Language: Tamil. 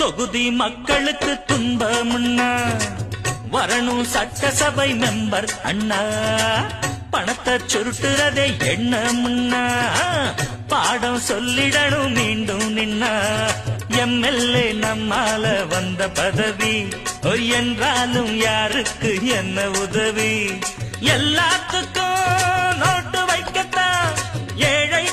தொகுதி மக்களுக்கு துன்பமுன்னா வரணும் சட்டசபை மெம்பர் அண்ணா. பணத்தை சுருட்டுறதே எண்ணமுன்னா பாடம் சொல்லிடணும் மீண்டும் நின்னா. எம்எல்ஏ நம்மால வந்த பதவி என்றாலும் யாருக்கு என்ன உதவி? எல்லாத்துக்கும் நோட்டு வைக்கத்தான் ஏழை